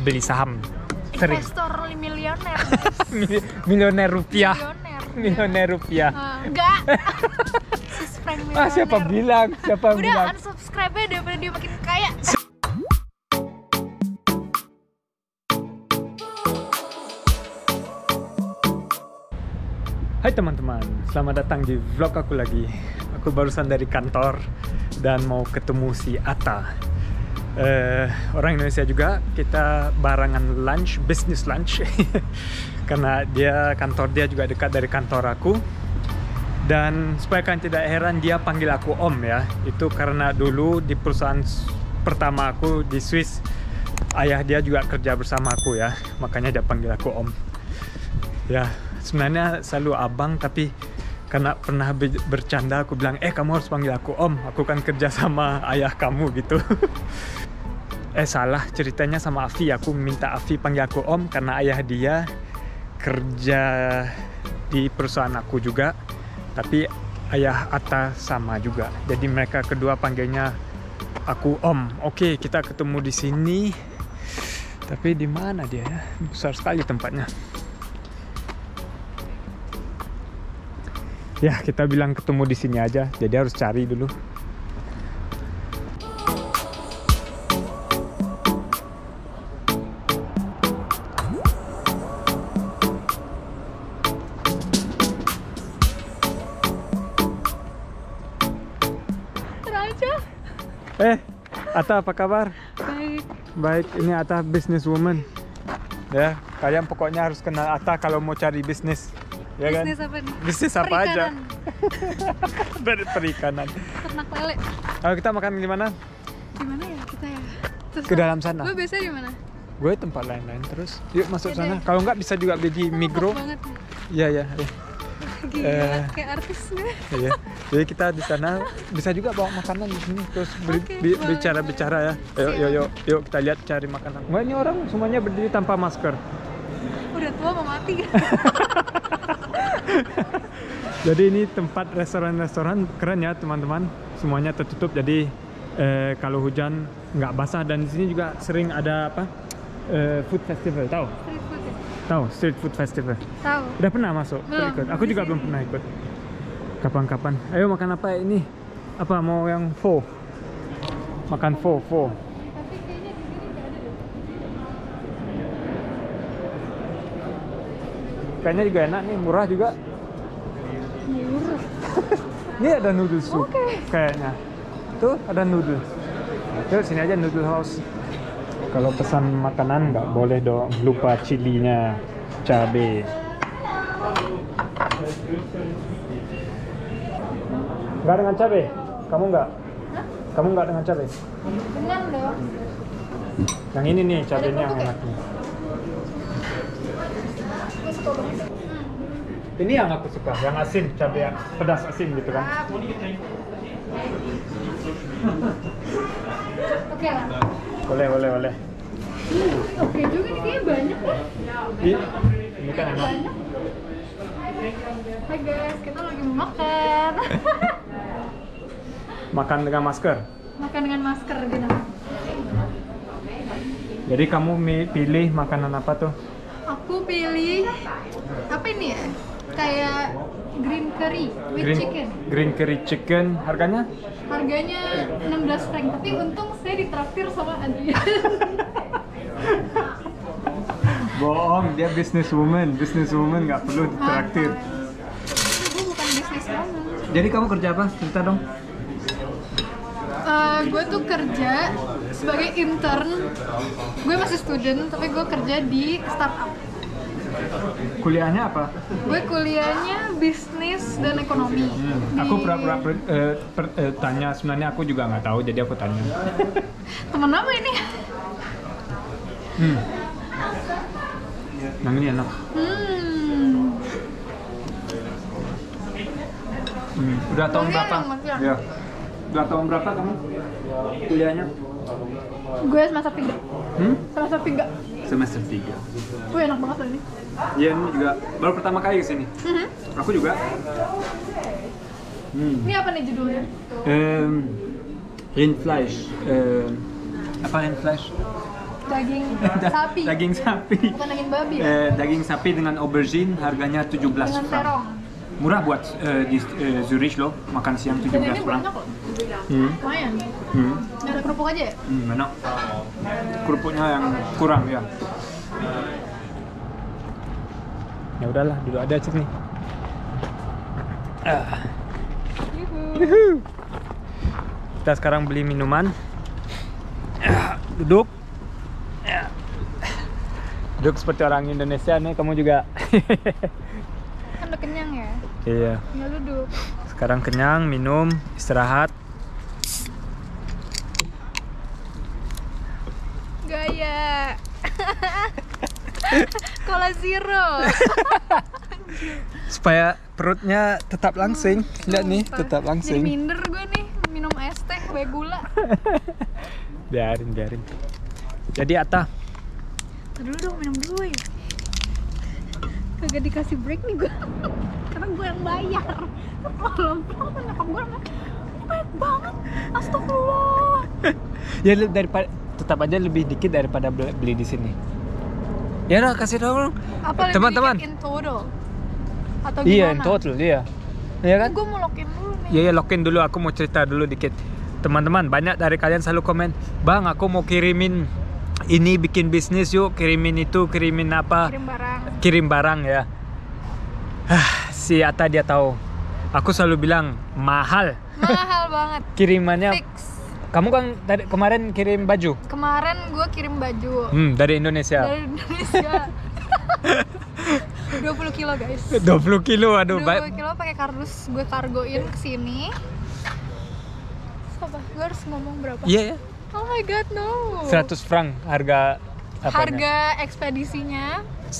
beli saham. Sering. Investor milioner. Milioner rupiah. Milioner. Milioner rupiah. Enggak. Sis prank milioner. Siapa bilang? Siapa bilang? Udah unsubscribe-nya daripada dia makin kaya. Hai teman-teman, selamat datang di vlog aku lagi. Aku barusan dari kantor dan mau ketemu si Atta. Orang Indonesia juga, kita barengan lunch, business lunch. Karena kantor dia juga dekat dari kantor aku. Dan supaya kalian tidak heran, dia panggil aku Om ya. Itu karena dulu di perusahaan pertama aku di Swiss, ayah dia juga kerja bersama aku ya. Makanya dia panggil aku Om. Ya, sebenarnya selalu abang, tapi karena pernah bercanda aku bilang, kamu harus panggil aku Om, aku kan kerja sama ayah kamu gitu. Salah ceritanya sama Afi, aku minta Afi panggil aku Om karena ayah dia kerja di perusahaan aku juga, tapi ayah Atta sama juga, jadi mereka kedua panggilnya aku Om. Oke, kita ketemu di sini, tapi di mana dia ya? Besar sekali tempatnya. Ya, kita bilang ketemu di sini aja, jadi harus cari dulu. Raja. Atta, apa kabar? Baik. Baik, ini Atta businesswoman. Ya, kalian pokoknya harus kenal Atta kalau mau cari bisnis. Ya Bisnis kan? apa nih? Bisnis apa aja? Dari perikanan. Ternak lele. Kalau kita makan di mana? Di mana ya kita ya? Terus Ke dalam sana. Gue biasa di mana? Gue tempat lain-lain terus. Yuk masuk Oke sana. deh. Kalau nggak bisa juga beli di Migro. Banget. Iya. Gila, kayak artis gue. Iya. Jadi kita di sana bisa juga bawa makanan di sini terus Oke, bicara ya. Yuk kita lihat cari makanan. Wah, ini orang semuanya berdiri tanpa masker. Udah tua mau mati. Jadi ini tempat restoran keren ya teman-teman. Semuanya tertutup, jadi kalau hujan nggak basah. Dan di sini juga sering ada food festival, tahu? Street food ya? Tahu street food festival? Tahu. Udah pernah masuk? Belum. Ikut? Aku juga belum pernah ikut. Kapan-kapan. Ayo makan apa ini? Apa mau yang pho? Makan pho. Tapi kayaknya di sini nggak ada deh. Kayaknya juga enak nih, murah juga. Murah. Ini ada noodle soup. Kayaknya. Tuh ada noodle. Tuh sini aja noodle house. Kalau pesan makanan nggak boleh dong lupa chilinya, cabe. Nggak dengan cabe? Kamu nggak? Hah? Kamu nggak dengan cabe? Dengan dong. Yang ini nih cabenya yang enak nih. Gue suka banget. Ini yang aku suka, yang asin, cabe yang pedas asin gitu kan. Oke lah. Boleh. Oke juga nih, kayaknya banyak lah. Ini kan enak. Banyak. Hai guys, kita lagi mau makan. Makan dengan masker. Makan dengan masker gitu. Jadi kamu pilih makanan apa tuh? Aku pilih apa ini ya? Kayak green curry with chicken. Green curry chicken, harganya? Harganya 16 franc, tapi untung saya ditraktir sama Adrian. Bohong, dia businesswoman nggak perlu ditraktir. Gue bukan businesswoman. Jadi kamu kerja apa? Cerita dong. Gue tuh kerja sebagai intern. Gue masih student, tapi gue kerja di startup. Kuliahnya apa? Gue kuliahnya bisnis dan ekonomi. Aku pura-pura tanya, sebenarnya aku juga nggak tahu, jadi aku tanya. Temen apa ini? Yang ini enak. Udah tahun Ini berapa? enak, Mas, ya? Ya. Udah tahun berapa kamu kuliahnya? Gue semester 3. Semester 3. Semester 3. Wih, enak banget loh ini. Iya, ini juga baru pertama kali kesini. Aku juga. Ini apa nih judulnya? Rindfleisch. Apa Rindfleisch? Daging sapi. Daging sapi. Bukan daging babi ya? Daging sapi dengan aubergine harganya 17 Dengan franc. terong. Murah buat di Zurich loh, makan siang Dan ini 17 franc. banyak loh. Hmm. Lumayan. Hmm. Ada kerupuk aja ya? Enak. Kerupuknya yang kurang ya. Ya udahlah, dulu ada sini. Yuhu. Kita sekarang beli minuman. Duduk. Duduk seperti orang Indonesia nih, kamu juga. Kan udah kenyang ya? Iya. Tinggal duduk. Sekarang kenyang, minum, istirahat. Gaya. Cola Zero. Supaya perutnya tetap langsing. Lihat nih, Sumpah. tetap Jadi langsing. minder gue nih minum es teh banyak gula. Biarin. Jadi Atta, Tadi dulu dong minum dulu ya. Kagak dikasih break nih gue. Karena gue yang bayar. Kalau nyokap gue banyak banget. Astagfirullah. ya daripada tetap aja lebih dikit daripada beli di sini. Ya udah kasih dong. Apa lebih Teman-teman. dikit in total? Atau gimana? Iya, in total iya. Iya kan? Gue mau login dulu nih. Iya, login dulu. Aku mau cerita dulu dikit. Teman-teman, banyak dari kalian selalu komen, "Bang, aku mau kirimin ini, bikin bisnis yuk, kirimin itu, kirimin apa?" Kirim barang. Kirim barang ya. Si Atta dia tahu. Aku selalu bilang mahal. Mahal banget. Kirimannya. Fix. Kamu kan kemarin kirim baju. Kemarin gue kirim baju Dari Indonesia. dari Indonesia. 20 kilo guys. 20 kilo, aduh. 20 kilo pakai kardus, gue kargoin ke sini. Apa? Gue harus ngomong berapa? Iya ya. Oh my god, no. 100 franc harga apanya? Harga ekspedisinya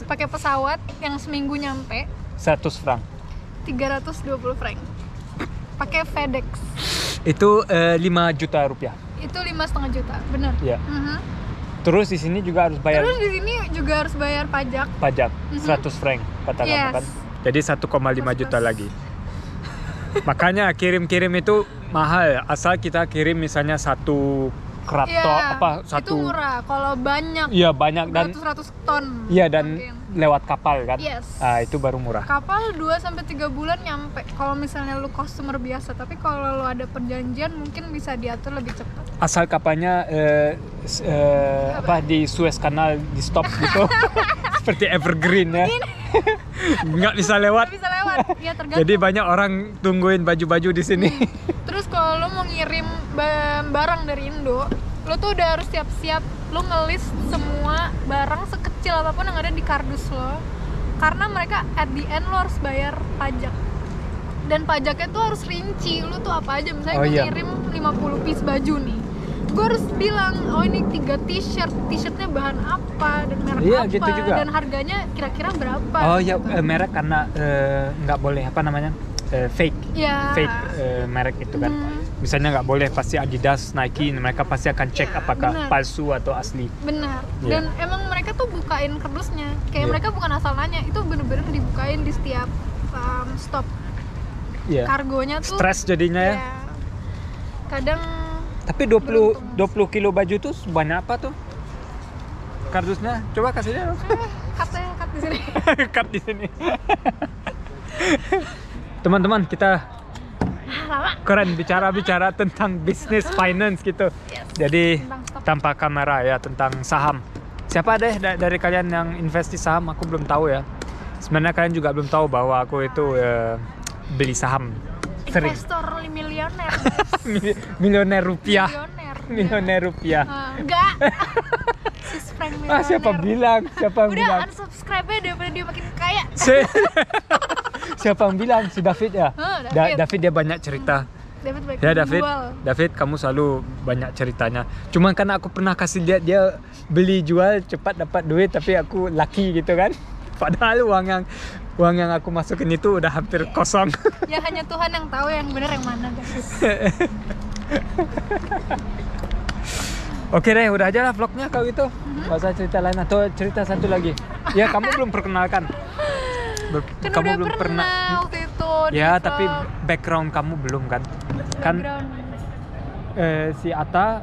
pakai pesawat yang seminggu nyampe 100 franc. 320 franc. Pakai FedEx. Itu 5 juta rupiah. Itu 5,5 juta, bener. Iya. Mhm. Terus di sini juga harus bayar Terus di sini juga harus bayar pajak. pajak 100 franc kata kamu Yes. kan. Jadi 1,5 juta Plus. lagi. Makanya kirim-kirim itu mahal. Asal kita kirim misalnya satu krato Iya, apa itu satu. murah. Kalau banyak Iya banyak dan 100 ton. iya dan mungkin. lewat kapal kan. Yes. Ah, itu baru murah. Kapal 2-3 bulan nyampe kalau misalnya lu customer biasa, tapi kalau lu ada perjanjian mungkin bisa diatur lebih cepat. Asal kapalnya apa di Suez Canal di stop gitu. Seperti Evergreen ya. Nggak bisa lewat. Nggak bisa lewat, ya tergantung. Jadi banyak orang tungguin baju-baju di sini. Terus kalau lu mau ngirim barang dari Indo, lu tuh udah harus siap-siap, lu ngelis semua barang sekecil apapun yang ada di kardus lo, karena mereka at the end lo harus bayar pajak. Dan pajaknya tuh harus rinci, lu tuh apa aja. Misalnya Oh, gue iya. ngirim 50 piece baju nih, gue harus bilang, oh ini 3 t-shirtnya bahan apa dan merek Iya, apa, gitu juga. dan harganya kira-kira berapa. Oh ya, gitu. merek karena nggak boleh apa namanya fake Ya. merek itu kan. Hmm. Misalnya nggak boleh pasti Adidas, Nike, mereka pasti akan cek Ya, apakah benar. palsu atau asli. Benar. Iya. Dan emang mereka tuh bukain kardusnya. Kayak Iya. mereka bukan asal nanya, itu bener-bener dibukain di setiap stop. Iya. Kargonya tuh Stres jadinya ya. ya, kadang Tapi Beruntung. 20 kilo baju tuh banyak apa tuh? Kardusnya coba kasih dia. cut di sini. Cut di sini. Teman-teman, kita Lama. keren bicara tentang bisnis finance gitu. Yes. Jadi Tentang stock. tanpa kamera ya, tentang saham. Siapa deh dari kalian yang invest di saham? Aku belum tahu ya. Sebenarnya kalian juga belum tahu bahwa aku itu beli saham sering. Investor milioner. Milioner rupiah. Milioner. Milioner rupiah. Enggak. Sis Frank milioner. Siapa bilang? Siapa yang Udah bilang? unsubscribe-nya daripada dia makin kaya. Siapa yang bilang? Si David ya? David. David dia banyak cerita. David baik Ya David, jual. David kamu selalu banyak ceritanya. Cuman karena aku pernah kasih lihat dia beli jual cepat dapat duit, tapi aku lucky gitu kan. Padahal uang yang aku masukin itu udah hampir kosong. Ya hanya Tuhan yang tahu yang benar yang mana guys. Oke deh, udah aja lah vlognya kalau gitu. Gak usah cerita lain atau cerita satu lagi. Ya kamu belum perkenalkan. Kan Kamu udah belum pernah waktu itu di Ya vlog. tapi background kamu belum kan? Kan Background. si Atta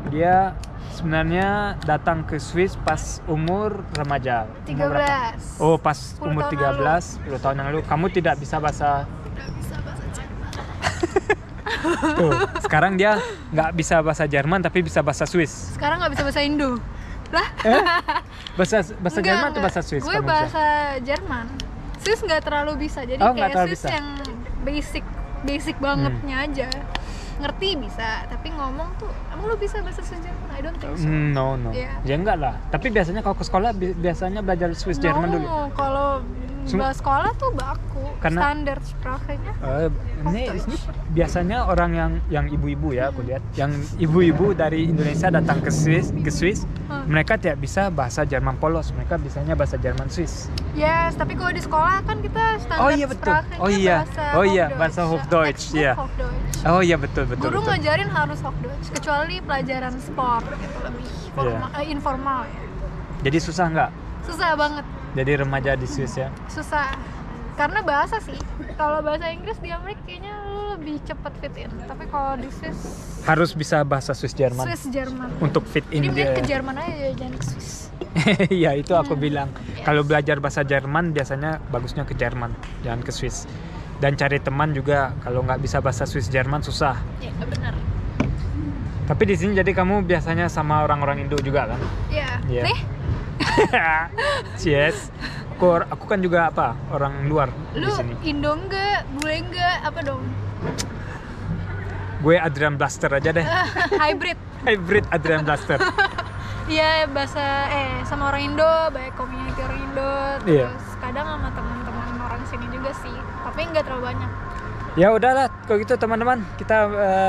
dia sebenarnya datang ke Swiss pas umur remaja. Umur berapa? 13. Oh, pas 10 umur tahun 13, 10 tahun yang lalu. Kamu tidak bisa bahasa. Udah bisa bahasa Jerman. Tuh, sekarang dia nggak bisa bahasa Jerman tapi bisa bahasa Swiss. Sekarang nggak bisa bahasa Indo. Lah? Bahasa Enggak, Jerman atau bahasa Swiss? Gue kamu bisa? bahasa Jerman. Swiss nggak terlalu bisa. Jadi Oh, nggak kayak terlalu Swiss bisa. yang basic bangetnya aja. Ngerti bisa, tapi ngomong tuh emang lu bisa bahasa Swiss Jerman? I don't think so. No. Iya. Ya enggak lah. Tapi biasanya kalau ke sekolah biasanya belajar Swiss Jerman dulu. Kalau sekolah tuh baku. Karena- Standar sprachnya. Ini biasanya orang yang ibu-ibu ya aku lihat, yang ibu-ibu dari Indonesia datang ke Swiss, mereka tidak bisa bahasa Jerman polos, mereka bisanya bahasa Jerman Swiss. Yes, tapi kalau di sekolah kan kita standar Oh iya, betul. sprachnya Oh iya. bahasa Bahasa Hochdeutsch, Textbook iya. Hochdeutsch. Oh iya betul. Guru ngajarin harus Hochdeutsch, kecuali pelajaran sport gitu lebih informal ya. Jadi susah nggak? Susah banget, Jadi remaja di Swiss ya? susah. Karena bahasa sih. Kalau bahasa Inggris di Amerika kayaknya lu lebih cepat fit in. Tapi kalau di Swiss Harus bisa bahasa Swiss Jerman Jerman. untuk fit in Jadi mending dia. ke Jerman aja jangan ke Swiss. Iya itu aku bilang. Yes. Kalau belajar bahasa Jerman biasanya bagusnya ke Jerman, jangan ke Swiss. Dan cari teman juga kalau nggak bisa bahasa Swiss Jerman susah. Ya benar. Tapi di sini jadi kamu biasanya sama orang-orang Indo juga kan? Iya. Iya. Nih, Yes. Aku kan juga orang luar di lu sini. Indo enggak, bule enggak, apa dong? Gue Adrian Blaster aja deh. Hybrid. Hybrid Adrian Blaster. Iya, bahasa sama orang Indo, banyak community orang Indo, Iya. terus kadang sama teman-teman orang sini juga sih, tapi nggak terlalu banyak. Ya udahlah, kalau gitu teman-teman, kita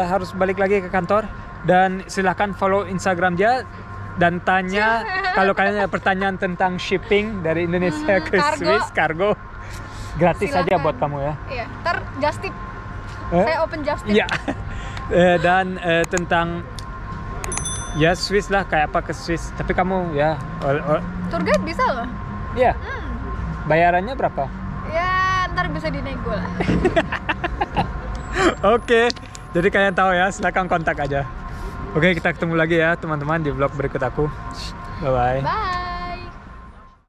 harus balik lagi ke kantor dan silahkan follow Instagram dia dan tanya kalau kalian ada pertanyaan tentang shipping dari Indonesia ke kargo. Swiss kargo gratis Silakan. aja buat kamu ya. Iya, ntar just tip. Eh? Saya open just tip. Iya. Dan tentang ya Swiss lah kayak apa ke Swiss. Tapi kamu ya, Tour guide bisa loh. ya bayarannya berapa? Ya, ntar bisa dinego lah. Oke, jadi kalian tahu ya, silakan kontak aja. Oke, kita ketemu lagi ya teman-teman di vlog berikut aku. Bye bye. Bye.